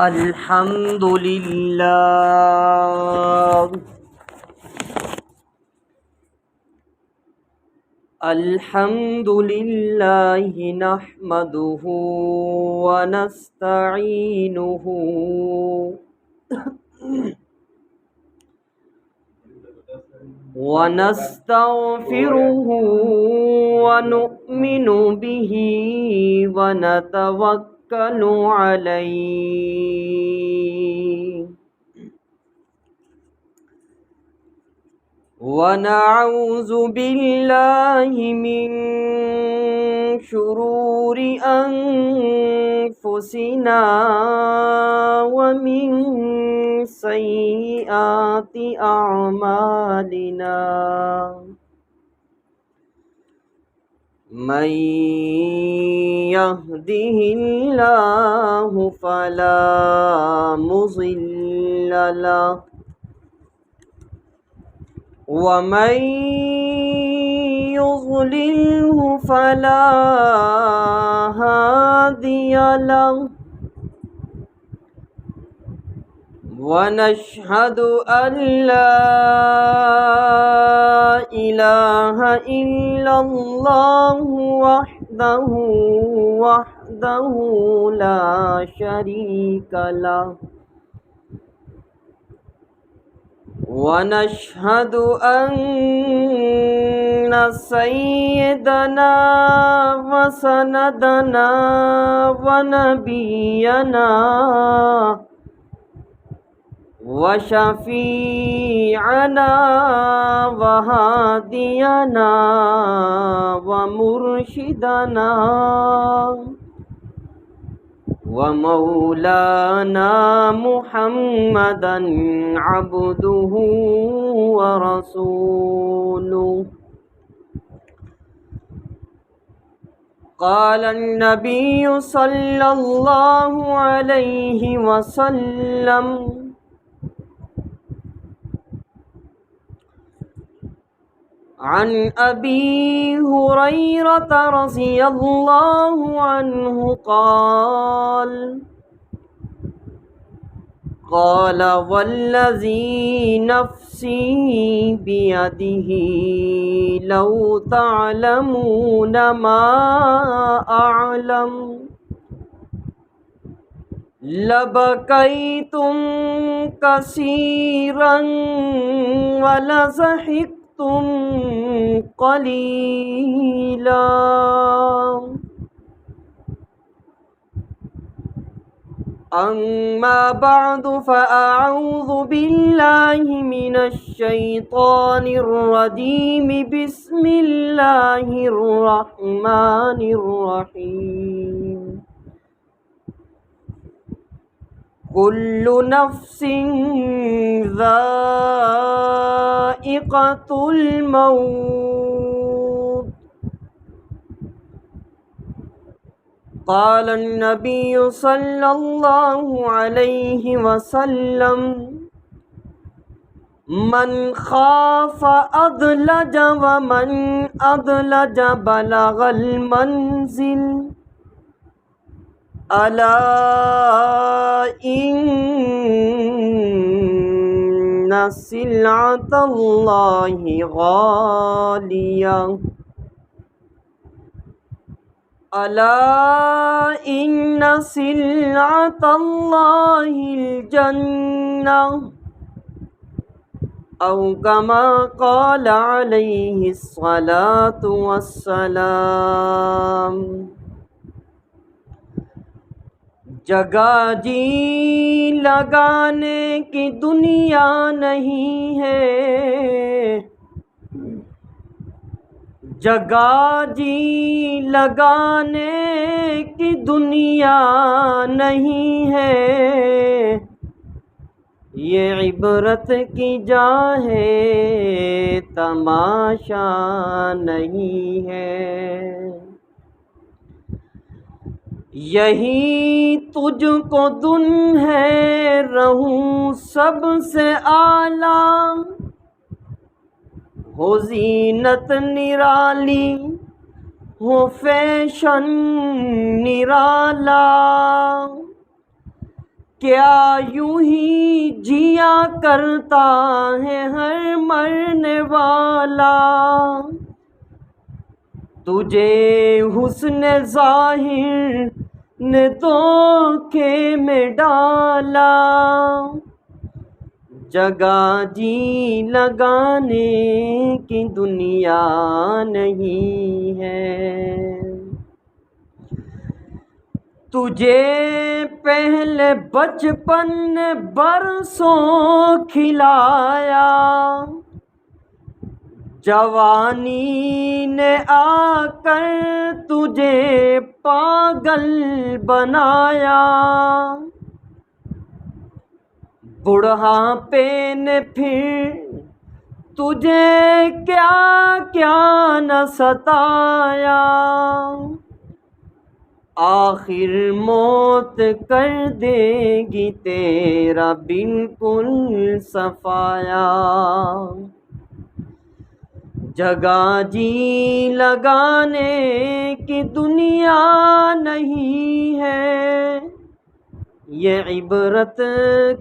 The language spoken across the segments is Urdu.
الحمد لله الحمد لله نحمده ونستعينه ونستغفره ونؤمن به ونتوكل عليه ونعوذ بالله من شرور أنفسنا ومن سيئات أعمالنا من يهده الله فلا مضل له ومن يضلله فلا هادي له ونشهد أن لا إله إلا الله وحده لا شريك له ونشهد أن سيدنا وسندنا ونبينا وشفيعنا وهادينا ومرشدنا ومولانا محمدا عبده ورسوله قال النبي صلى الله عليه وسلم عن أبي هريرة رضي الله عنه قال والذي نفسي بيده لو تعلمون ما أعلم لبكيتم كثيرا ولضحكتم قليلا أما بعد فأعوذ بالله من الشيطان الرجيم بسم الله الرحمن الرحيم كل نفس ذائقة الموت قال النبي صلى الله عليه وسلم من خاف أدلج ومن أدلج بلغ المنزل ألا إن سلعة الله غالية ألا إن سلعة الله الجنة أو كما قال عليه الصلاة والسلام جگہ جی لگانے کی دنیا نہیں ہے جگہ جی لگانے کی دنیا نہیں ہے یہ عبرت کی جا ہے تماشا نہیں ہے یہی تجھ کو دن ہے رہوں سب سے اعلیٰ ہو زینت نرالی ہو فیشن نرالا کیا یوں ہی جیا کرتا ہے ہر مرنے والا، تجھے حسن ظاہر نے دھوکے میں ڈالا، جگہ جی لگانے کی دنیا نہیں ہے۔ تجھے پہلے بچپن نے برسوں کھلایا، جوانی نے آ کر تجھے پاگل بنایا، بڑھاپے نے پھر تجھے کیا کیا نہ ستایا، آخر موت کر دے گی تیرا بالکل صفایا، جگہ جی لگانے کی دنیا نہیں ہے، یہ عبرت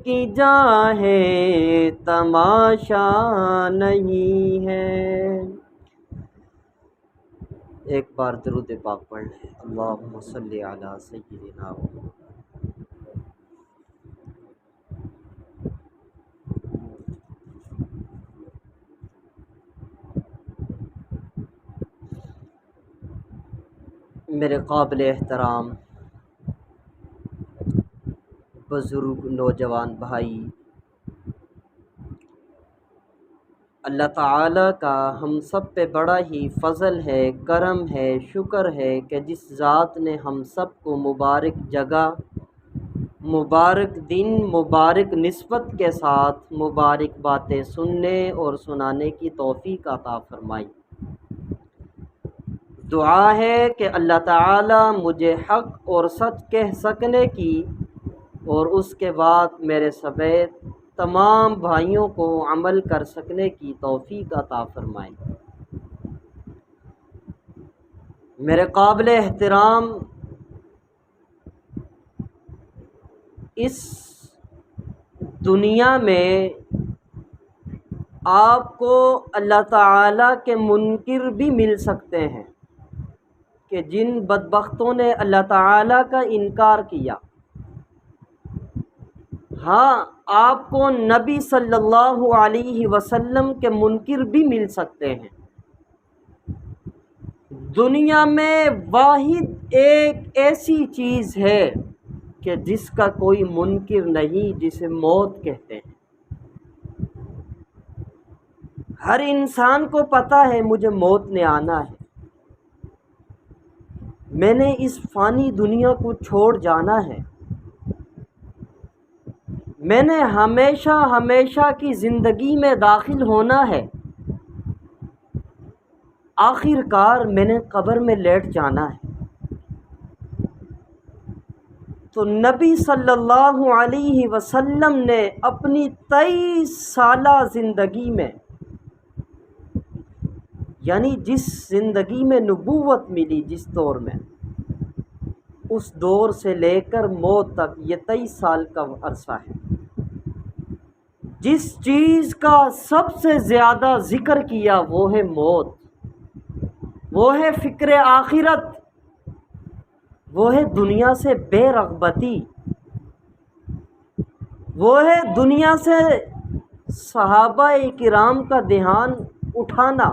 کی جا ہے تماشا نہیں ہے۔ ایک بار درود پاک پڑھ لیں۔ اللہم صلی علی سیدنا محمد۔ میرے قابل احترام بزرگ نوجوان بھائی، اللہ تعالیٰ کا ہم سب پہ بڑا ہی فضل ہے، کرم ہے، شکر ہے کہ جس ذات نے ہم سب کو مبارک جگہ، مبارک دن، مبارک نسبت کے ساتھ مبارک باتیں سننے اور سنانے کی توفیق عطا فرمائی۔ دعا ہے کہ اللہ تعالیٰ مجھے حق اور سچ کہہ سکنے کی اور اس کے بعد میرے سمیت تمام بھائیوں کو عمل کر سکنے کی توفیق عطا فرمائے۔ میرے قابل احترام، اس دنیا میں آپ کو اللہ تعالیٰ کے منکر بھی مل سکتے ہیں کہ جن بدبختوں نے اللہ تعالیٰ کا انکار کیا۔ ہاں، آپ کو نبی صلی اللہ علیہ وسلم کے منکر بھی مل سکتے ہیں۔ دنیا میں واحد ایک ایسی چیز ہے کہ جس کا کوئی منکر نہیں، جسے موت کہتے ہیں۔ ہر انسان کو پتہ ہے مجھے موت نے آنا ہے، میں نے اس فانی دنیا کو چھوڑ جانا ہے، میں نے ہمیشہ ہمیشہ کی زندگی میں داخل ہونا ہے، آخر کار میں نے قبر میں لیٹ جانا ہے۔ تو نبی صلی اللہ علیہ وسلم نے اپنی 23 سالہ زندگی میں، یعنی جس زندگی میں نبوت ملی، جس دور میں، اس دور سے لے کر موت تک یہ 23 سال کا عرصہ ہے، جس چیز کا سب سے زیادہ ذکر کیا وہ ہے موت، وہ ہے فکر آخرت، وہ ہے دنیا سے بے رغبتی، وہ ہے دنیا سے صحابہ کرام کا دھیان اٹھانا۔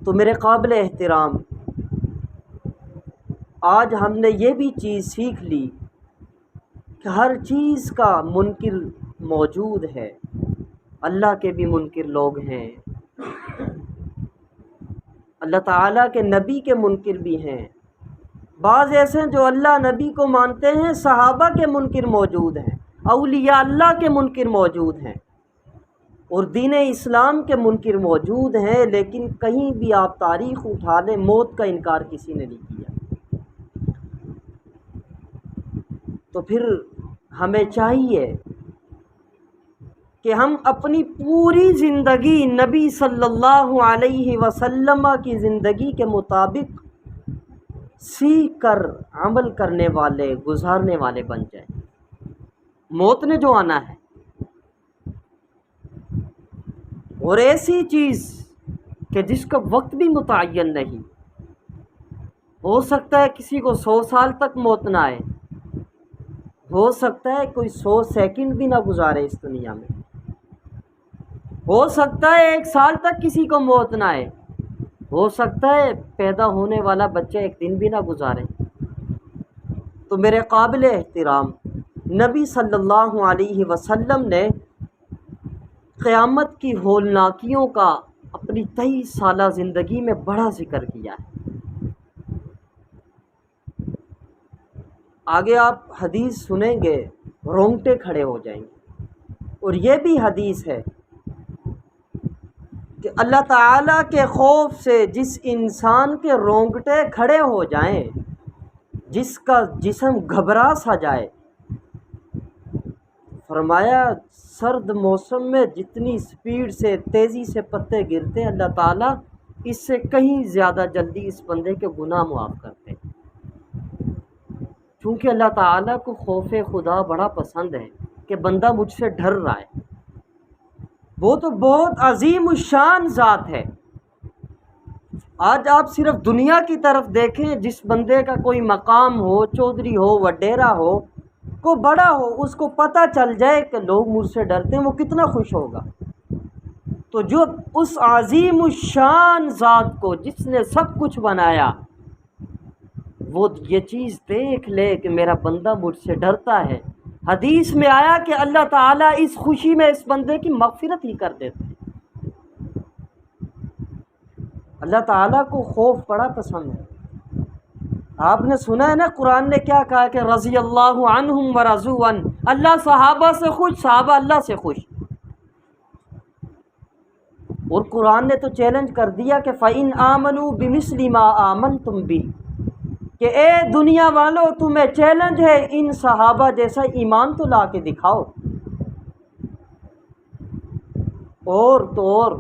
تو میرے قابل احترام، آج ہم نے یہ بھی چیز سیکھ لی کہ ہر چیز کا منکر موجود ہے، اللہ کے بھی منکر لوگ ہیں، اللہ تعالیٰ کے نبی کے منکر بھی ہیں، بعض ایسے ہیں جو اللہ نبی کو مانتے ہیں، صحابہ کے منکر موجود ہیں، اولیاء اللہ کے منکر موجود ہیں، اور دین اسلام کے منکر موجود ہیں، لیکن کہیں بھی آپ تاریخ اٹھا لیں، موت کا انکار کسی نے نہیں کیا۔ تو پھر ہمیں چاہیے کہ ہم اپنی پوری زندگی نبی صلی اللہ علیہ وسلم کی زندگی کے مطابق سیکھ کر عمل کرنے والے، گزارنے والے بن جائیں۔ موت نے جو آنا ہے، اور ایسی چیز کہ جس کا وقت بھی متعین نہیں، ہو سکتا ہے کسی کو 100 سال تک موت نہ آئے، ہو سکتا ہے کوئی 100 سیکنڈ بھی نہ گزارے اس دنیا میں، ہو سکتا ہے 1 سال تک کسی کو موت نہ آئے، ہو سکتا ہے پیدا ہونے والا بچہ 1 دن بھی نہ گزارے۔ تو میرے قابل احترام نبی صلی اللہ علیہ وسلم نے قیامت کی ہولناکیوں کا اپنی 23 سالہ زندگی میں بڑا ذکر کیا ہے۔ آگے آپ حدیث سنیں گے، رونگٹے کھڑے ہو جائیں گے۔ اور یہ بھی حدیث ہے کہ اللہ تعالیٰ کے خوف سے جس انسان کے رونگٹے کھڑے ہو جائیں، جس کا جسم گھبرا سا جائے، فرمایا سرد موسم میں جتنی سپیڈ سے، تیزی سے پتے گرتے، اللہ تعالیٰ اس سے کہیں زیادہ جلدی اس بندے کے گناہ معاف کرتے، کیونکہ اللہ تعالیٰ کو خوف خدا بڑا پسند ہے کہ بندہ مجھ سے ڈر رہا ہے۔ وہ تو بہت عظیم الشان ذات ہے۔ آج آپ صرف دنیا کی طرف دیکھیں، جس بندے کا کوئی مقام ہو، چودھری ہو، وڈیرا ہو، کو بڑا ہو، اس کو پتہ چل جائے کہ لوگ مجھ سے ڈرتے ہیں، وہ کتنا خوش ہوگا۔ تو جو اس عظیم الشان ذات کو، جس نے سب کچھ بنایا، وہ یہ چیز دیکھ لے کہ میرا بندہ مجھ سے ڈرتا ہے، حدیث میں آیا کہ اللہ تعالیٰ اس خوشی میں اس بندے کی مغفرت ہی کر دیتے ہیں۔ اللہ تعالیٰ کو خوف بڑا پسند ہے۔ آپ نے سنا ہے نا قرآن نے کیا کہا کہ رضی اللہ عنہم ورضوا عنہ، اللہ صحابہ سے خوش، صحابہ اللہ سے خوش۔ اور قرآن نے تو چیلنج کر دیا کہ فَإِنْ آمَنُوا بِمِثْلِ مَا آمَنْتُمْ بِهِ، کہ اے دنیا والوں تمہیں چیلنج ہے، ان صحابہ جیسا ایمان تو لا کے دکھاؤ۔ اور تو اور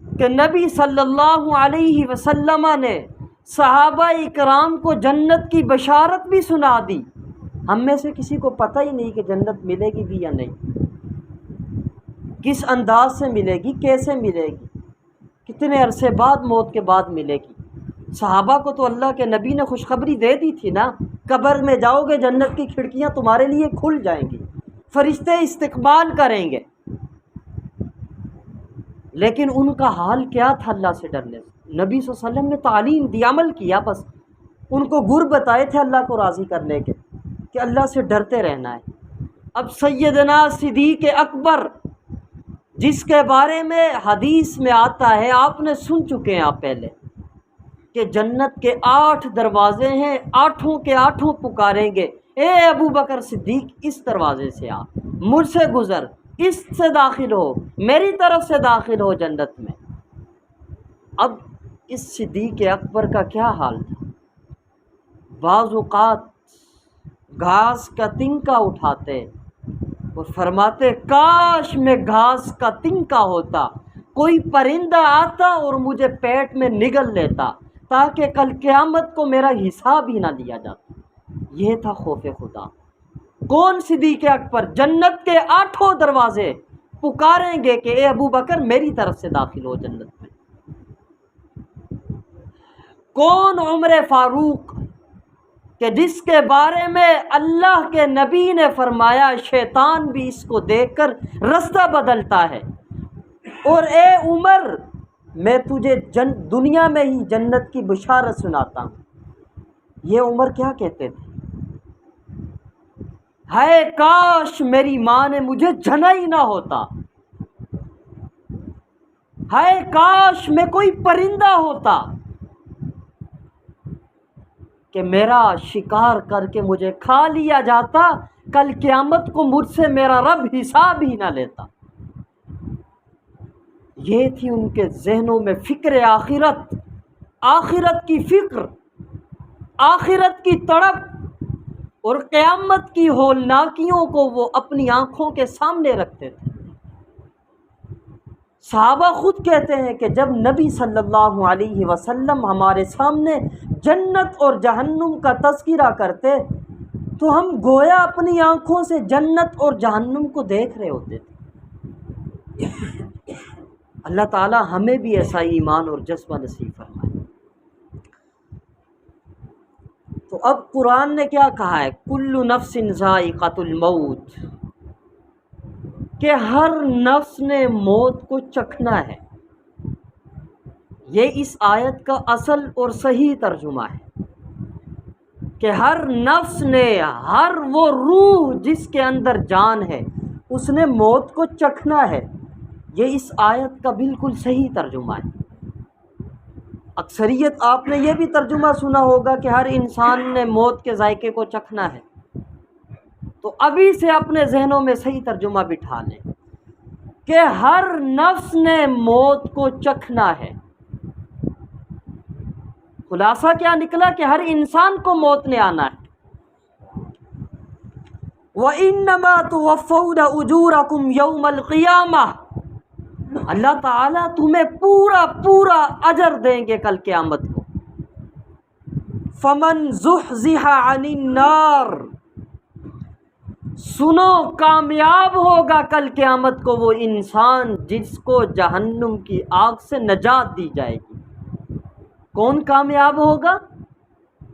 کہ نبی صلی اللہ علیہ وسلم نے صحابہ اکرام کو جنت کی بشارت بھی سنا دی۔ ہم میں سے کسی کو پتہ ہی نہیں کہ جنت ملے گی بھی یا نہیں، کس انداز سے ملے گی، کیسے ملے گی، کتنے عرصے بعد، موت کے بعد ملے گی۔ صحابہ کو تو اللہ کے نبی نے خوشخبری دے دی تھی نا، قبر میں جاؤ گے جنت کی کھڑکیاں تمہارے لیے کھل جائیں گی، فرشتے استقبال کریں گے۔ لیکن ان کا حال کیا تھا اللہ سے ڈرنے سے؟ نبی صلی اللہ علیہ وسلم نے تعلیم دی، عمل کیا، بس ان کو گر بتائے تھے اللہ کو راضی کرنے کے کہ اللہ سے ڈرتے رہنا ہے۔ اب سیدنا صدیق اکبر، جس کے بارے میں حدیث میں آتا ہے، آپ نے سن چکے ہیں آپ پہلے، کہ جنت کے 8 دروازے ہیں، 8 کے 8 پکاریں گے، اے ابو بکر صدیق اس دروازے سے آ، مجھ سے گزر، اس سے داخل ہو، میری طرف سے داخل ہو جنت میں۔ اب اس صدیق اکبر کا کیا حال تھا؟ بعض اوقات گھاس کا تنکا اٹھاتے اور فرماتے کاش میں گھاس کا تنکا ہوتا، کوئی پرندہ آتا اور مجھے پیٹ میں نگل لیتا، تاکہ کل قیامت کو میرا حساب ہی نہ لیا جاتا۔ یہ تھا خوف خدا۔ کون؟ صدیق اکبر جنت کے 8 دروازے پکاریں گے کہ اے ابو بکر میری طرف سے داخل ہو جنت میں۔ کون؟ عمر فاروق، کہ جس کے بارے میں اللہ کے نبی نے فرمایا شیطان بھی اس کو دیکھ کر رستہ بدلتا ہے، اور اے عمر میں تجھے دنیا میں ہی جنت کی بشارت سناتا ہوں۔ یہ عمر کیا کہتے تھے؟ ہائے کاش میری ماں نے مجھے جنا ہی نہ ہوتا، ہائے کاش میں کوئی پرندہ ہوتا کہ میرا شکار کر کے مجھے کھا لیا جاتا، کل قیامت کو مجھ سے میرا رب حساب ہی نہ لیتا۔ یہ تھی ان کے ذہنوں میں فکر آخرت، آخرت کی فکر، آخرت کی تڑپ، اور قیامت کی ہولناکیوں کو وہ اپنی آنکھوں کے سامنے رکھتے تھے۔ صحابہ خود کہتے ہیں کہ جب نبی صلی اللہ علیہ وسلم ہمارے سامنے جنت اور جہنم کا تذکرہ کرتے تو ہم گویا اپنی آنکھوں سے جنت اور جہنم کو دیکھ رہے ہوتے تھے۔ اللہ تعالی ہمیں بھی ایسا ایمان اور جذبہ نصیب فرمائے۔ تو اب قرآن نے کیا کہا ہے؟ کل نفس ذائقۃ الموت، کہ ہر نفس نے موت کو چکھنا ہے۔ یہ اس آیت کا اصل اور صحیح ترجمہ ہے کہ ہر نفس نے، ہر وہ روح جس کے اندر جان ہے، اس نے موت کو چکھنا ہے۔ یہ اس آیت کا بالکل صحیح ترجمہ ہے۔ اکثریت آپ نے یہ بھی ترجمہ سنا ہوگا کہ ہر انسان نے موت کے ذائقے کو چکھنا ہے۔ تو ابھی سے اپنے ذہنوں میں صحیح ترجمہ بٹھا لیں کہ ہر نفس نے موت کو چکھنا ہے۔ خلاصہ کیا نکلا کہ ہر انسان کو موت نے آنا ہے۔ وَإِنَّمَا تُوَفَّوْنَ أُجُورَكُمْ يَوْمَ الْقِيَامَةِ، اللہ تعالیٰ تمہیں پورا اجر دیں گے کل قیامت کو۔ فَمَنْ زُحْزِحَ عَنِ النَّارِ، سنو کامیاب ہوگا کل قیامت کو وہ انسان جس کو جہنم کی آگ سے نجات دی جائے گی۔ کون کامیاب ہوگا؟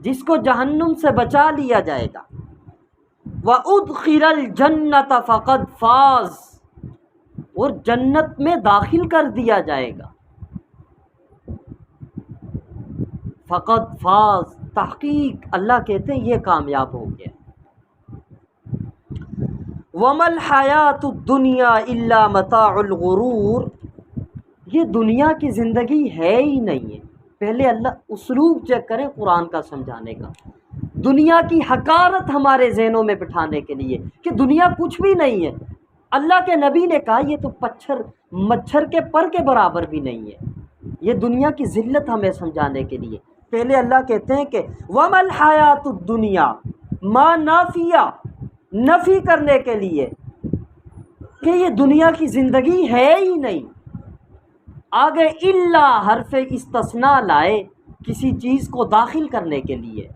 جس کو جہنم سے بچا لیا جائے گا۔ وَأُدْخِلَ الْجَنَّةَ فَقَدْ فَازَ، اور جنت میں داخل کر دیا جائے گا۔ فقد فاز، تحقیق اللہ کہتے ہیں یہ کامیاب ہو گیا۔ وَمَا الْحَيَاةُ الدُّنْيَا إِلَّا مَتَاعُ الْغُرُورِ، یہ دنیا کی زندگی ہے ہی نہیں ہے۔ پہلے اللہ اسلوب چیک کریں قرآن کا سمجھانے کا، دنیا کی حقارت ہمارے ذہنوں میں بٹھانے کے لیے کہ دنیا کچھ بھی نہیں ہے۔ اللہ کے نبی نے کہا یہ تو مچھر کے پر کے برابر بھی نہیں ہے۔ یہ دنیا کی ذلت ہمیں سمجھانے کے لیے پہلے اللہ کہتے ہیں کہ وَمَا الْحَيَاةُ الدُّنْيَا، ما نافیہ، نفی کرنے کے لیے کہ یہ دنیا کی زندگی ہے ہی نہیں۔ آگے الا حرف استثناء لائے کسی چیز کو داخل کرنے کے لیے۔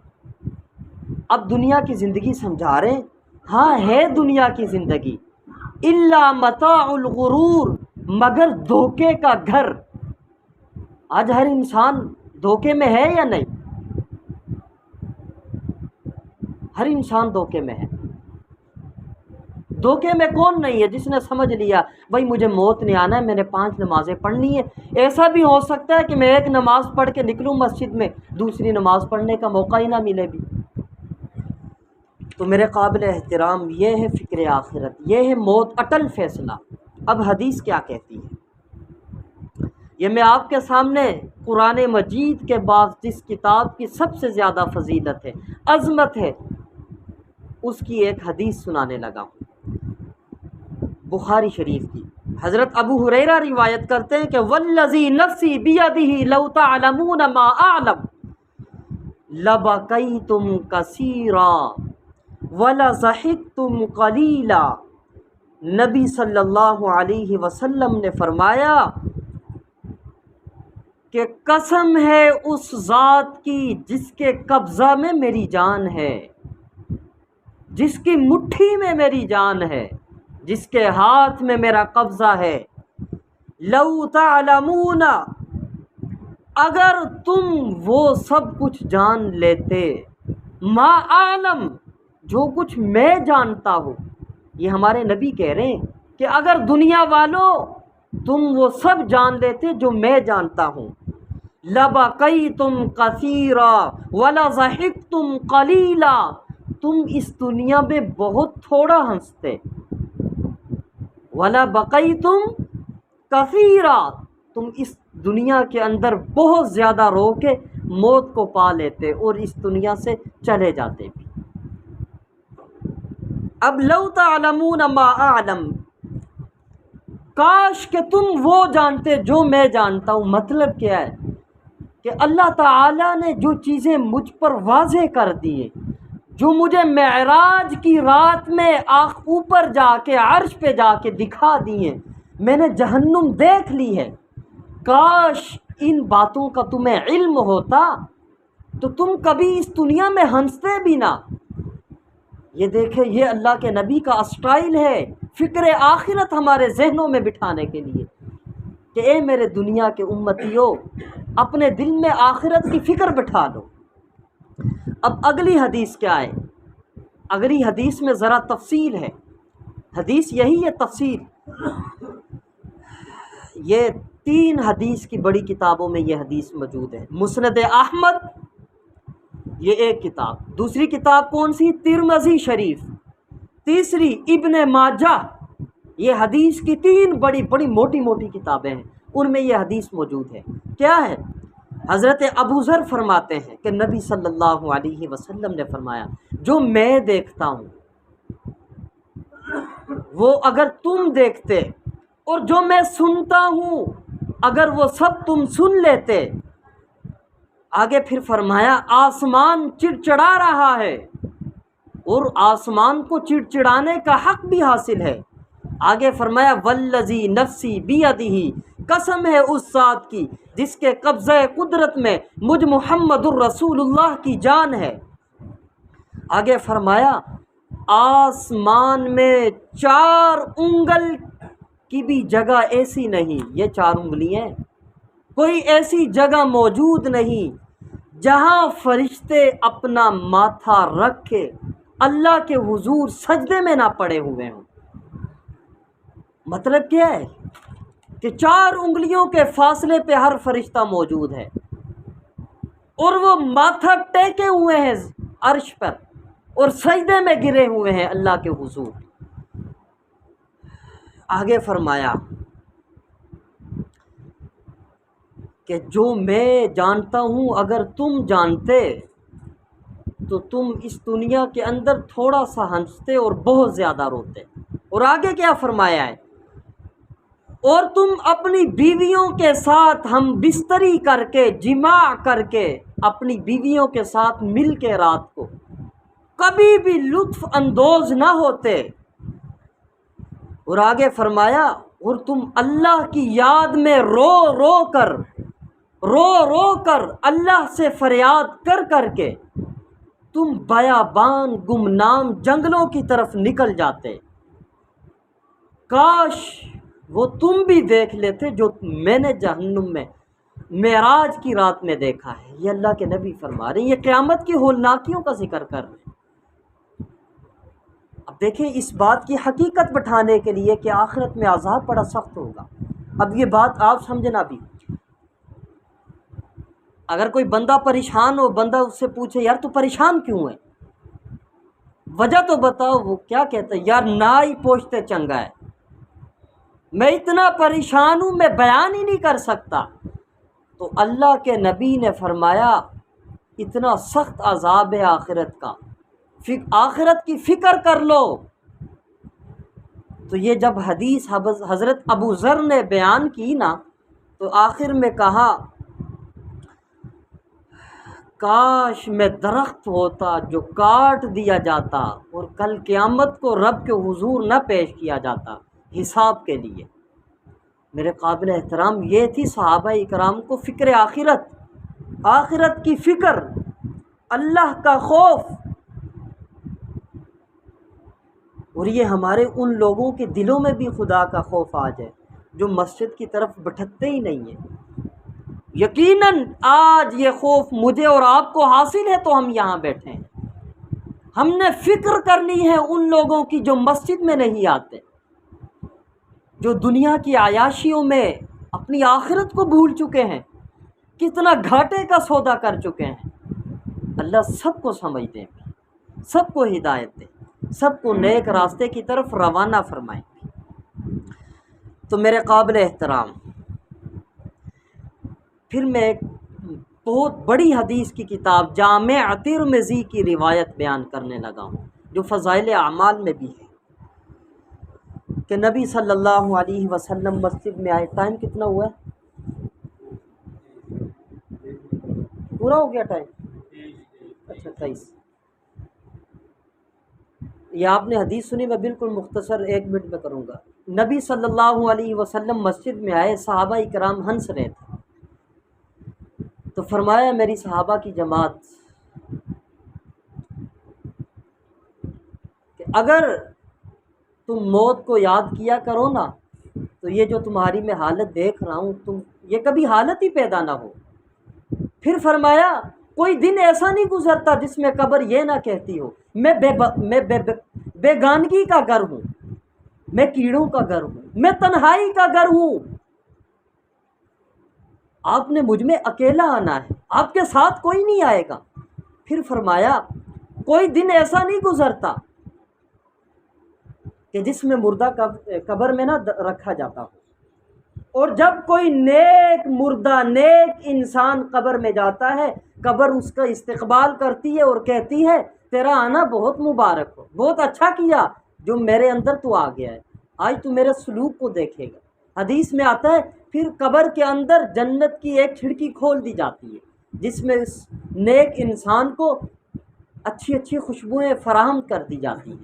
اب دنیا کی زندگی سمجھا رہے ہیں، ہاں ہے دنیا کی زندگی، الا متاع الغرور، مگر دھوکے کا گھر۔ آج ہر انسان دھوکے میں ہے یا نہیں؟ ہر انسان دھوکے میں ہے۔ دھوکے میں کون نہیں ہے؟ جس نے سمجھ لیا بھائی مجھے موت نہیں آنا ہے، میں نے 5 نمازیں پڑھنی ہے۔ ایسا بھی ہو سکتا ہے کہ میں ایک نماز پڑھ کے نکلوں مسجد میں، دوسری نماز پڑھنے کا موقع ہی نہ ملے بھی۔ تو میرے قابل احترام یہ ہے فکر آخرت، یہ ہے موت اٹل فیصلہ۔ اب حدیث کیا کہتی ہے؟ یہ میں آپ کے سامنے قرآن مجید کے بعد جس کتاب کی سب سے زیادہ فضیلت ہے، عظمت ہے، اس کی ایک حدیث سنانے لگا ہوں، بخاری شریف کی۔ حضرت ابو ہریرہ روایت کرتے ہیں کہ والذی نفسی بیدہ لو تعلمون ما اعلم لبکیتم کثیرا وَلَضَحِكْتُمْ قَلِيلًا، نبی صلی اللہ علیہ وسلم نے فرمایا کہ قسم ہے اس ذات کی جس کے قبضہ میں میری جان ہے، جس کی مٹھی میں میری جان ہے، جس کے ہاتھ میں میرا قبضہ ہے، لَوْ تَعْلَمُونَ، اگر تم وہ سب کچھ جان لیتے، ما اعلم، جو کچھ میں جانتا ہوں۔ یہ ہمارے نبی کہہ رہے ہیں کہ اگر دنیا والوں تم وہ سب جان لیتے جو میں جانتا ہوں، لَبَقَيْتُمْ كَثِيرًا وَلَضَحِكْتُمْ قَلِيلًا، تم اس دنیا میں بہت تھوڑا ہنستے، وَلَبَقَيْتُمْ كَثِيرًا، تم اس دنیا کے اندر بہت زیادہ رو کے موت کو پا لیتے اور اس دنیا سے چلے جاتے بھی۔ اب لو تعلمون ما اعلم، کاش کہ تم وہ جانتے جو میں جانتا ہوں۔ مطلب کیا ہے کہ اللہ تعالیٰ نے جو چیزیں مجھ پر واضح کر دی ہیں، جو مجھے معراج کی رات میں اوپر جا کے عرش پہ جا کے دکھا دی ہیں، میں نے جہنم دیکھ لی ہے، کاش ان باتوں کا تمہیں علم ہوتا تو تم کبھی اس دنیا میں ہنستے بھی نہ۔ یہ دیکھیں، یہ اللہ کے نبی کا اسٹائل ہے فکر آخرت ہمارے ذہنوں میں بٹھانے کے لیے کہ اے میرے دنیا کے امتیوں، اپنے دل میں آخرت کی فکر بٹھا لو۔ اب اگلی حدیث کیا ہے؟ اگلی حدیث میں ذرا تفصیل ہے، حدیث یہی ہے تفصیل۔ یہ 3 حدیث کی بڑی کتابوں میں یہ حدیث موجود ہے۔ مسند احمد یہ ایک کتاب، دوسری کتاب کون سی؟ ترمذی شریف، تیسری ابن ماجہ۔ یہ حدیث کی 3 بڑی موٹی موٹی کتابیں ہیں، ان میں یہ حدیث موجود ہے۔ کیا ہے؟ حضرت ابو ذر فرماتے ہیں کہ نبی صلی اللہ علیہ وسلم نے فرمایا، جو میں دیکھتا ہوں وہ اگر تم دیکھتے، اور جو میں سنتا ہوں اگر وہ سب تم سن لیتے۔ آگے پھر فرمایا، آسمان چڑچڑا رہا ہے اور آسمان کو چڑچڑانے کا حق بھی حاصل ہے۔ آگے فرمایا، والذی نفسی بیدہ، قسم ہے اس ذات کی جس کے قبضہ قدرت میں مجھ محمد الرسول اللہ کی جان ہے۔ آگے فرمایا، آسمان میں 4 انگل کی بھی جگہ ایسی نہیں، یہ 4 انگلیاں، کوئی ایسی جگہ موجود نہیں جہاں فرشتے اپنا ماتھا رکھ کے اللہ کے حضور سجدے میں نہ پڑے ہوئے ہوں۔ مطلب کیا ہے کہ 4 انگلیوں کے فاصلے پہ ہر فرشتہ موجود ہے اور وہ ماتھا ٹیکے ہوئے ہیں عرش پر اور سجدے میں گرے ہوئے ہیں اللہ کے حضور۔ آگے فرمایا کہ جو میں جانتا ہوں اگر تم جانتے تو تم اس دنیا کے اندر تھوڑا سا ہنستے اور بہت زیادہ روتے۔ اور آگے کیا فرمایا ہے؟ اور تم اپنی بیویوں کے ساتھ ہم بستری کر کے، جماع کر کے، اپنی بیویوں کے ساتھ مل کے رات کو کبھی بھی لطف اندوز نہ ہوتے۔ اور آگے فرمایا، اور تم اللہ کی یاد میں رو رو کر اللہ سے فریاد کر کے تم بیابان گمنام جنگلوں کی طرف نکل جاتے۔ کاش وہ تم بھی دیکھ لیتے جو میں نے جہنم میں معراج کی رات میں دیکھا ہے۔ یہ اللہ کے نبی فرما رہے ہیں، یہ قیامت کی ہولناکیوں کا ذکر کر رہے ہیں۔ اب دیکھیں اس بات کی حقیقت بٹھانے کے لیے کہ آخرت میں عذاب بڑا سخت ہوگا۔ اب یہ بات آپ سمجھنا بھی، اگر کوئی بندہ پریشان ہو، بندہ اس سے پوچھے یار تو پریشان کیوں ہے، وجہ تو بتاؤ، وہ کیا کہتا ہے؟ یار نائی پوچھتے چنگا ہے، میں اتنا پریشان ہوں میں بیان ہی نہیں کر سکتا۔ تو اللہ کے نبی نے فرمایا اتنا سخت عذاب ہے آخرت کا، آخرت کی فکر کر لو۔ تو یہ جب حدیث حضرت ابو ذر نے بیان کی نا تو آخر میں کہا، کاش میں درخت ہوتا جو کاٹ دیا جاتا اور کل قیامت کو رب کے حضور نہ پیش کیا جاتا حساب کے لیے۔ میرے قابل احترام یہ تھی صحابہ اکرام کو فکر آخرت، آخرت کی فکر، اللہ کا خوف۔ اور یہ ہمارے ان لوگوں کے دلوں میں بھی خدا کا خوف آ جائے جو مسجد کی طرف بٹھکتے ہی نہیں ہیں۔ یقیناً آج یہ خوف مجھے اور آپ کو حاصل ہے تو ہم یہاں بیٹھے ہیں۔ ہم نے فکر کرنی ہے ان لوگوں کی جو مسجد میں نہیں آتے، جو دنیا کی عیاشیوں میں اپنی آخرت کو بھول چکے ہیں، کتنا گھاٹے کا سودا کر چکے ہیں۔ اللہ سب کو سمجھ دے، سب کو ہدایت دے، سب کو نیک راستے کی طرف روانہ فرمائے۔ تو میرے قابل احترام، پھر میں ایک بہت بڑی حدیث کی کتاب جامع ترمذی کی روایت بیان کرنے لگا ہوں جو فضائل اعمال میں بھی ہے کہ نبی صلی اللہ علیہ وسلم مسجد میں آئے۔ ٹائم کتنا ہوا ہے؟ پورا ہو گیا ٹائم؟ اچھا 23۔ یہ آپ نے حدیث سنی، میں بالکل مختصر 1 منٹ میں کروں گا۔ نبی صلی اللہ علیہ وسلم مسجد میں آئے، صحابہ کرام ہنس رہے تھے، تو فرمایا میری صحابہ کی جماعت کہ اگر تم موت کو یاد کیا کرو نا تو یہ جو تمہاری میں حالت دیکھ رہا ہوں تم یہ کبھی حالت ہی پیدا نہ ہو۔ پھر فرمایا کوئی دن ایسا نہیں گزرتا جس میں قبر یہ نہ کہتی ہو میں بیگانگی کا گھر ہوں، میں کیڑوں کا گھر ہوں، میں تنہائی کا گھر ہوں، آپ نے مجھ میں اکیلا آنا ہے، آپ کے ساتھ کوئی نہیں آئے گا۔ پھر فرمایا کوئی دن ایسا نہیں گزرتا کہ جس میں مردہ قبر میں نہ رکھا جاتا ہو، اور جب کوئی نیک مردہ نیک انسان قبر میں جاتا ہے، قبر اس کا استقبال کرتی ہے اور کہتی ہے تیرا آنا بہت مبارک ہو، بہت اچھا کیا جو میرے اندر تو آ گیا ہے، آج تو میرے سلوک کو دیکھے گا۔ حدیث میں آتا ہے پھر قبر کے اندر جنت کی ایک کھڑکی کھول دی جاتی ہے جس میں اس نیک انسان کو اچھی اچھی خوشبوئیں فراہم کر دی جاتی ہیں،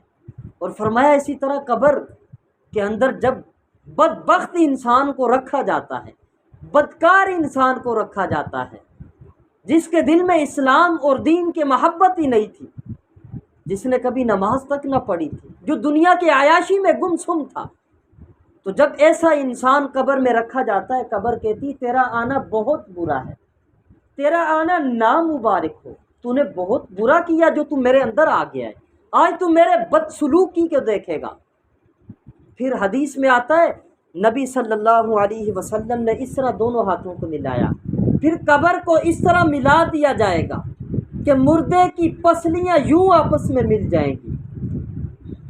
اور فرمایا اسی طرح قبر کے اندر جب بدبخت انسان کو رکھا جاتا ہے، بدکار انسان کو رکھا جاتا ہے، جس کے دل میں اسلام اور دین کی محبت ہی نہیں تھی، جس نے کبھی نماز تک نہ پڑھی تھی، جو دنیا کے عیاشی میں گمسم تھا، تو جب ایسا انسان قبر میں رکھا جاتا ہے، قبر کہتی تیرا آنا بہت برا ہے، تیرا آنا نامبارک ہو، تو نے بہت برا کیا جو تو میرے اندر آ گیا ہے، آج تو میرے بدسلوکی کو دیکھے گا۔ پھر حدیث میں آتا ہے نبی صلی اللہ علیہ وسلم نے اس طرح دونوں ہاتھوں کو ملایا، پھر قبر کو اس طرح ملا دیا جائے گا کہ مردے کی پسلیاں یوں آپس میں مل جائیں گی،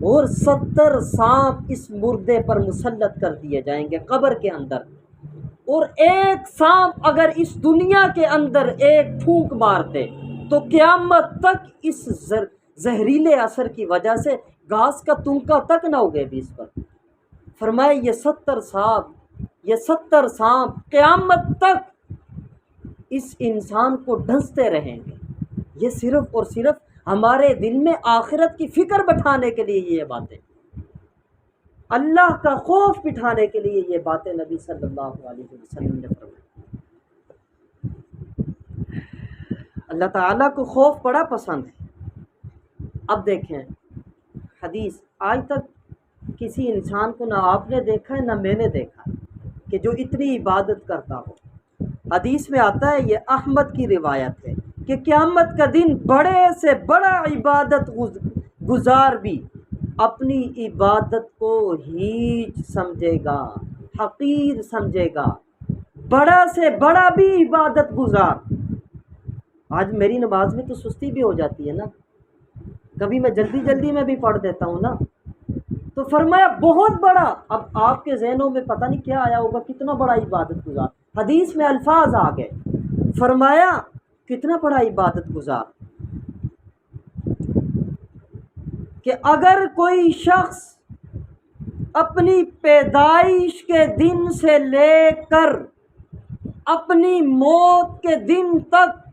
اور 70 سانپ اس مردے پر مسلط کر دیے جائیں گے قبر کے اندر، اور ایک سانپ اگر اس دنیا کے اندر ایک پھونک مارتے تو قیامت تک اس زہریلے اثر کی وجہ سے گھاس کا تنکا تک نہ اگے بھی اس پر۔ فرمائے یہ 70 سانپ قیامت تک اس انسان کو ڈھنستے رہیں گے۔ یہ صرف اور صرف ہمارے دل میں آخرت کی فکر بٹھانے کے لیے یہ باتیں، اللہ کا خوف بٹھانے کے لیے یہ باتیں نبی صلی اللہ علیہ وسلم نے فرمائی۔ اللہ تعالیٰ کو خوف بڑا پسند ہے۔ اب دیکھیں حدیث، آج تک کسی انسان کو نہ آپ نے دیکھا ہے نہ میں نے دیکھا ہے کہ جو اتنی عبادت کرتا ہو۔ حدیث میں آتا ہے، یہ احمد کی روایت ہے کہ قیامت کا دن بڑے سے بڑا عبادت گزار بھی اپنی عبادت کو ہیچ سمجھے گا، حقیر سمجھے گا، بڑا سے بڑا بھی عبادت گزار۔ آج میری نماز میں تو سستی بھی ہو جاتی ہے نا، کبھی میں جلدی میں بھی پڑھ دیتا ہوں نا، تو فرمایا بہت بڑا، اب آپ کے ذہنوں میں پتہ نہیں کیا آیا ہوگا، کتنا بڑا عبادت گزار۔ حدیث میں الفاظ آ گئے، فرمایا کتنا بڑا عبادت گزار کہ اگر کوئی شخص اپنی پیدائش کے دن سے لے کر اپنی موت کے دن تک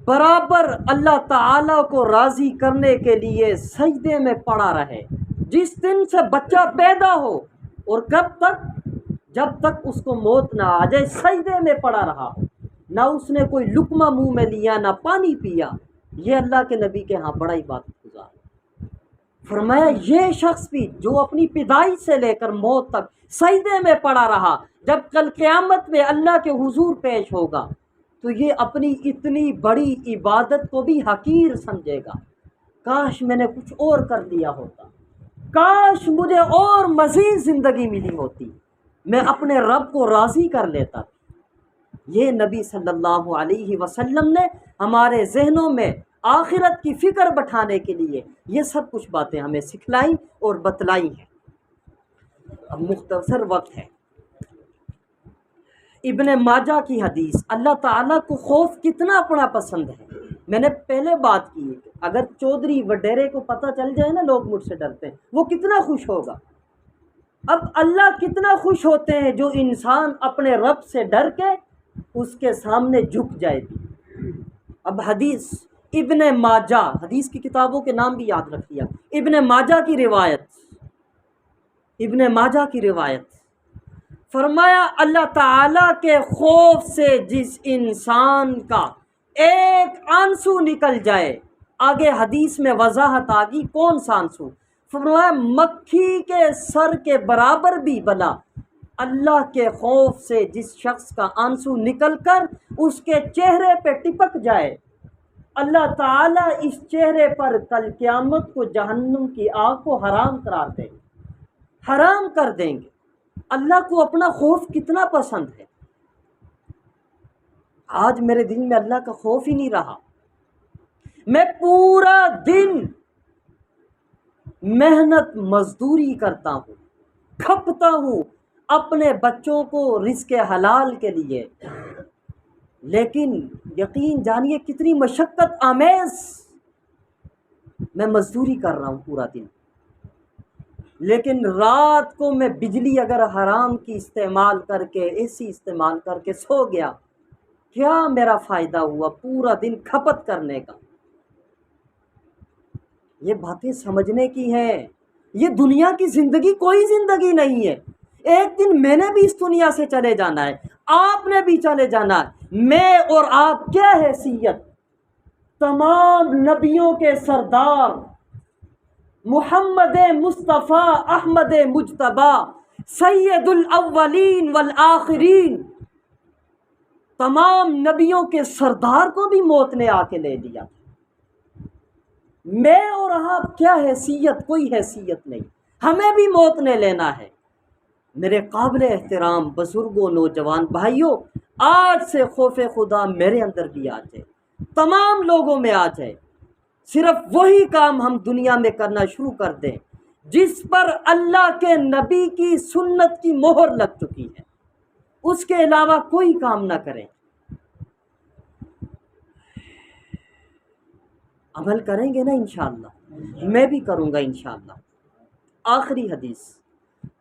برابر اللہ تعالیٰ کو راضی کرنے کے لیے سجدے میں پڑا رہے، جس دن سے بچہ پیدا ہو اور کب تک، جب تک اس کو موت نہ آ جائے، سجدے میں پڑا رہا ہو، نہ اس نے کوئی لقمہ منہ میں لیا نہ پانی پیا، یہ اللہ کے نبی کے ہاں بڑا عبادت گزار۔ فرمایا یہ شخص بھی جو اپنی پیدائش سے لے کر موت تک سجدے میں پڑا رہا، جب کل قیامت میں اللہ کے حضور پیش ہوگا تو یہ اپنی اتنی بڑی عبادت کو بھی حقیر سمجھے گا، کاش میں نے کچھ اور کر دیا ہوتا، کاش مجھے اور مزید زندگی ملی ہوتی، میں اپنے رب کو راضی کر لیتا۔ یہ نبی صلی اللہ علیہ وسلم نے ہمارے ذہنوں میں آخرت کی فکر بٹھانے کے لیے یہ سب کچھ باتیں ہمیں سکھلائی اور بتلائی ہیں۔ اب مختصر وقت ہے، ابن ماجہ کی حدیث، اللہ تعالیٰ کو خوف کتنا اپنا پسند ہے۔ میں نے پہلے بات کی کہ اگر چودھری وڈیرے کو پتہ چل جائے نا لوگ مجھ سے ڈرتے ہیں، وہ کتنا خوش ہوگا۔ اب اللہ کتنا خوش ہوتے ہیں جو انسان اپنے رب سے ڈر کے اس کے سامنے جھک جائے بھی۔ اب حدیث ابن ماجہ، حدیث کی کتابوں کے نام بھی یاد رکھیے، ابن ماجہ کی روایت، ابن ماجہ کی روایت، فرمایا اللہ تعالیٰ کے خوف سے جس انسان کا ایک آنسو نکل جائے، آگے حدیث میں وضاحت آ گئی کون سا آنسو، فرمایا مکھی کے سر کے برابر بھی بلا، اللہ کے خوف سے جس شخص کا آنسو نکل کر اس کے چہرے پہ ٹپک جائے، اللہ تعالیٰ اس چہرے پر کل قیامت کو جہنم کی آگ کو حرام قرار دیں گے، حرام کر دیں گے۔ اللہ کو اپنا خوف کتنا پسند ہے۔ آج میرے دل میں اللہ کا خوف ہی نہیں رہا، میں پورا دن محنت مزدوری کرتا ہوں، کھپتا ہوں اپنے بچوں کو رزق حلال کے لیے، لیکن یقین جانیے کتنی مشقت آمیز میں مزدوری کر رہا ہوں پورا دن، لیکن رات کو میں بجلی اگر حرام کی استعمال کر کے اے سی استعمال کر کے سو گیا، کیا میرا فائدہ ہوا پورا دن کھپت کرنے کا؟ یہ باتیں سمجھنے کی ہیں۔ یہ دنیا کی زندگی کوئی زندگی نہیں ہے، ایک دن میں نے بھی اس دنیا سے چلے جانا ہے، آپ نے بھی چلے جانا ہے۔ میں اور آپ کیا حیثیت، تمام نبیوں کے سردار محمد مصطفیٰ احمد مجتبیٰ سید الاولین والآخرین، تمام نبیوں کے سردار کو بھی موت نے آ کے لے لیا۔ میں اور آپ کیا حیثیت، کوئی حیثیت نہیں، ہمیں بھی موت نے لینا ہے۔ میرے قابل احترام بزرگوں، نوجوان بھائیوں، آج سے خوف خدا میرے اندر بھی آ جائے، تمام لوگوں میں آ جائے، صرف وہی کام ہم دنیا میں کرنا شروع کر دیں جس پر اللہ کے نبی کی سنت کی مہر لگ چکی ہے، اس کے علاوہ کوئی کام نہ کریں۔ عمل کریں گے نا انشاءاللہ، میں بھی کروں گا انشاءاللہ۔ آخری حدیث،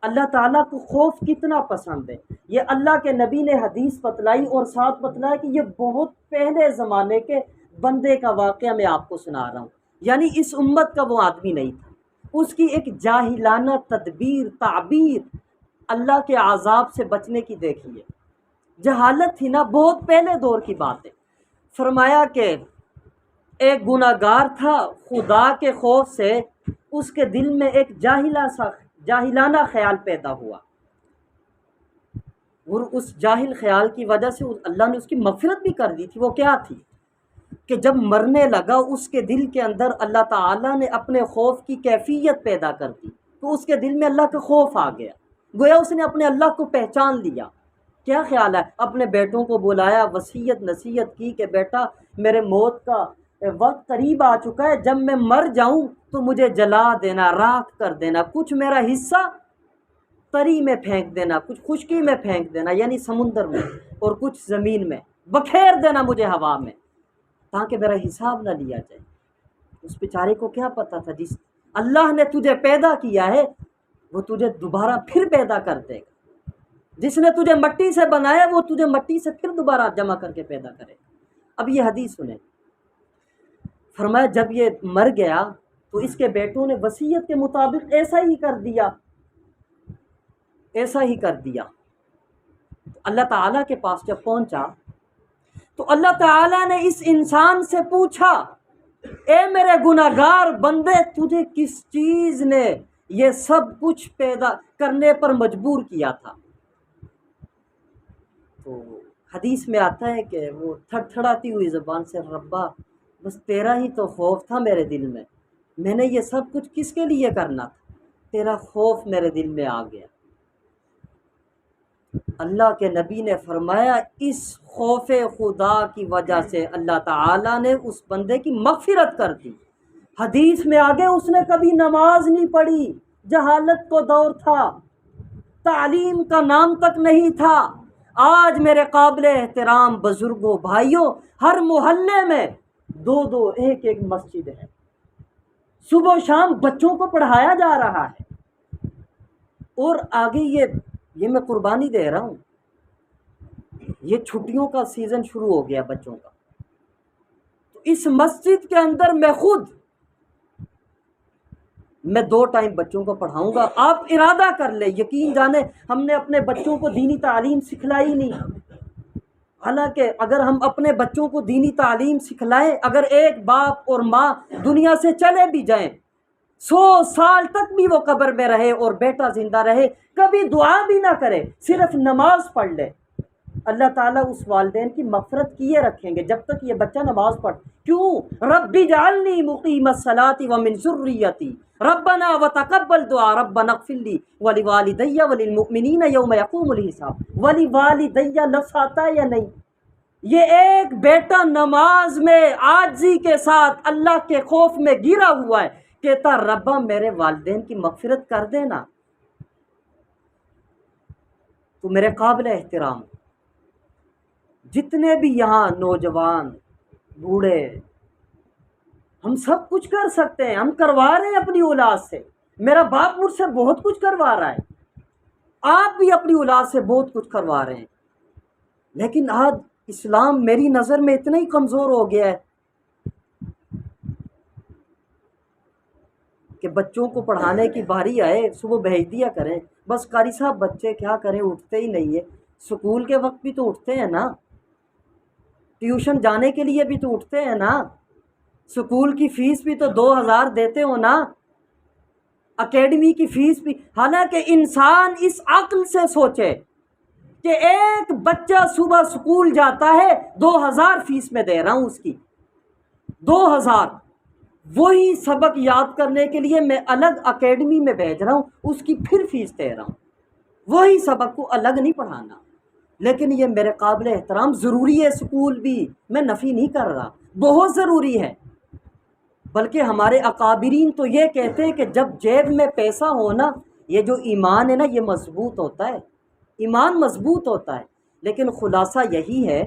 اللہ تعالیٰ کو خوف کتنا پسند ہے، یہ اللہ کے نبی نے حدیث بتلائی اور ساتھ بتلایا کہ یہ بہت پہلے زمانے کے بندے کا واقعہ میں آپ کو سنا رہا ہوں، یعنی اس امت کا وہ آدمی نہیں تھا، اس کی ایک جاہلانہ تدبیر تعبیر اللہ کے عذاب سے بچنے کی دیکھیے، جہالت تھی نا، بہت پہلے دور کی بات ہے۔ فرمایا کہ ایک گناہ گار تھا، خدا کے خوف سے اس کے دل میں ایک جاہلانہ خیال پیدا ہوا، اور اس جاہل خیال کی وجہ سے اللہ نے اس کی مغفرت بھی کر دی تھی۔ وہ کیا تھی کہ جب مرنے لگا اس کے دل کے اندر اللہ تعالیٰ نے اپنے خوف کی کیفیت پیدا کر دی، تو اس کے دل میں اللہ کا خوف آ گیا، گویا اس نے اپنے اللہ کو پہچان لیا۔ کیا خیال ہے، اپنے بیٹوں کو بلایا، وصیت نصیحت کی کہ بیٹا میرے موت کا وقت قریب آ چکا ہے، جب میں مر جاؤں تو مجھے جلا دینا، راکھ کر دینا، کچھ میرا حصہ تری میں پھینک دینا، کچھ خشکی میں پھینک دینا یعنی سمندر میں، اور کچھ زمین میں بکھیر دینا مجھے ہوا میں، تاکہ میرا حساب نہ لیا جائے۔ اس بیچارے کو کیا پتا تھا جس اللہ نے تجھے پیدا کیا ہے وہ تجھے دوبارہ پھر پیدا کر دے گا، جس نے تجھے مٹی سے بنایا وہ تجھے مٹی سے پھر دوبارہ جمع کر کے پیدا کرے گا۔ اب یہ حدیث سنیں، فرمایا جب یہ مر گیا تو اس کے بیٹوں نے وصیت کے مطابق ایسا ہی کر دیا، ایسا ہی کر دیا۔ اللہ تعالیٰ کے پاس جب پہنچا تو اللہ تعالیٰ نے اس انسان سے پوچھا، اے میرے گناہ گار بندے، تجھے کس چیز نے یہ سب کچھ پیدا کرنے پر مجبور کیا تھا؟ تو حدیث میں آتا ہے کہ وہ تھڑتھڑاتی ہوئی زبان سے، ربا بس تیرا ہی تو خوف تھا میرے دل میں نے یہ سب کچھ کس کے لیے کرنا تھا، تیرا خوف میرے دل میں آ گیا۔ اللہ کے نبی نے فرمایا اس خوف خدا کی وجہ سے اللہ تعالیٰ نے اس بندے کی مغفرت کر دی۔ حدیث میں آگے اس نے کبھی نماز نہیں پڑھی، جہالت کو دور تھا، تعلیم کا نام تک نہیں تھا۔ آج میرے قابل احترام بزرگوں بھائیوں، ہر محلے میں دو ایک مسجد ہے، صبح و شام بچوں کو پڑھایا جا رہا ہے، اور آگے یہ میں قربانی دے رہا ہوں، یہ چھٹیوں کا سیزن شروع ہو گیا بچوں کا، تو اس مسجد کے اندر میں خود میں 2 ٹائم بچوں کو پڑھاؤں گا، آپ ارادہ کر لیں، یقین جانیں ہم نے اپنے بچوں کو دینی تعلیم سکھلائی نہیں۔ حالانکہ اگر ہم اپنے بچوں کو دینی تعلیم سکھلائیں، اگر ایک باپ اور ماں دنیا سے چلے بھی جائیں، 100 سال تک بھی وہ قبر میں رہے اور بیٹا زندہ رہے، کبھی دعا بھی نہ کرے، صرف نماز پڑھ لے، اللہ تعالیٰ اس والدین کی مغفرت کیے رکھیں گے جب تک یہ بچہ نماز پڑھ۔ کیوں؟ رب اجعلنی مقیم الصلاۃ ومن ذریتی ربنا وتقبل دعا ربنا اغفر لی ولوالدی وللمؤمنین یوم یقوم الحساب۔ ولوالدی لفظ آتا ہے یا نہیں؟ یہ ایک بیٹا نماز میں عاجزی کے ساتھ اللہ کے خوف میں گرا ہوا ہے، کہتا ربا میرے والدین کی مغفرت کر دینا۔ تو میرے قابل احترام جتنے بھی یہاں نوجوان بوڑھے، ہم سب کچھ کر سکتے ہیں، ہم کروا رہے ہیں اپنی اولاد سے، میرا باپ مجھ سے بہت کچھ کروا رہا ہے، آپ بھی اپنی اولاد سے بہت کچھ کروا رہے ہیں، لیکن آج اسلام میری نظر میں اتنا ہی کمزور ہو گیا ہے کہ بچوں کو پڑھانے کی باری آئے صبح بھیج دیا کریں، بس قاری صاحب بچے کیا کریں اٹھتے ہی نہیں ہے، سکول کے وقت بھی تو اٹھتے ہیں نا، ٹیوشن جانے کے لیے بھی تو اٹھتے ہیں نا، سکول کی فیس بھی تو 2000 دیتے ہو نا، اکیڈمی کی فیس بھی۔ حالانکہ انسان اس عقل سے سوچے کہ ایک بچہ صبح سکول جاتا ہے، 2000 فیس میں دے رہا ہوں اس کی، 2000، وہی سبق یاد کرنے کے لیے میں الگ اکیڈمی میں بھیج رہا ہوں، اس کی پھر فیس دے رہا ہوں، وہی سبق کو الگ نہیں پڑھانا۔ لیکن یہ میرے قابل احترام ضروری ہے، سکول بھی، میں نفی نہیں کر رہا، بہت ضروری ہے، بلکہ ہمارے اکابرین تو یہ کہتے ہیں کہ جب جیب میں پیسہ ہو نا، یہ جو ایمان ہے نا یہ مضبوط ہوتا ہے، ایمان مضبوط ہوتا ہے۔ لیکن خلاصہ یہی ہے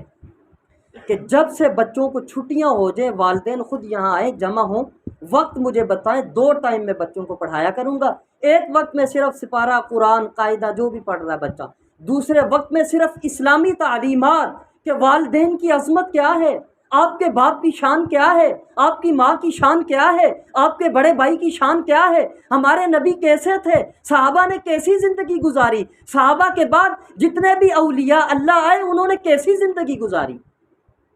کہ جب سے بچوں کو چھٹیاں ہو جائیں، والدین خود یہاں آئیں، جمع ہوں، وقت مجھے بتائیں، 2 ٹائم میں بچوں کو پڑھایا کروں گا۔ ایک وقت میں صرف سپارہ قرآن قاعدہ جو بھی پڑھ رہا ہے بچہ، دوسرے وقت میں صرف اسلامی تعلیمات کہ والدین کی عظمت کیا ہے، آپ کے باپ کی شان کیا ہے، آپ کی ماں کی شان کیا ہے، آپ کے بڑے بھائی کی شان کیا ہے، ہمارے نبی کیسے تھے، صحابہ نے کیسی زندگی گزاری، صحابہ کے بعد جتنے بھی اولیاء اللہ آئے انہوں نے کیسی زندگی گزاری،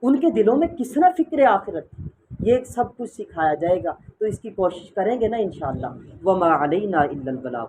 ان کے دلوں میں کس طرح فکر آخرت تھی، یہ سب کچھ سکھایا جائے گا، تو اس کی کوشش کریں گے نا انشاءاللہ۔ وما علینا الا البلاغ۔